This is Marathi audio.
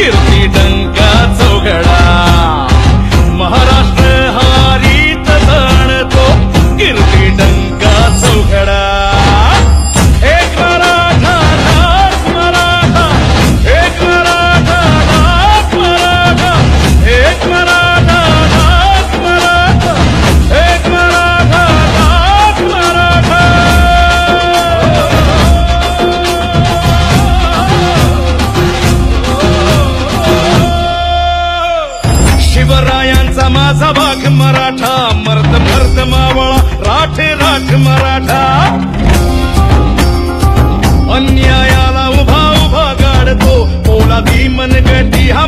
कीर्ती डंका चौघडा महाराष्ट्र हारीत जाणतो कीर्ती डंका चौघडा एक मराठा लाख मराठा एक मराठा लाख मराठा एक मराठा लाख मराठा एक मराठा लाख मराठा शिवरायांचा माझा वाघ मराठा मर्द मर्द मावळा राठे राठ मराठा अन्यायाला उभा उभा गाडतो पोलादी मनगटी हा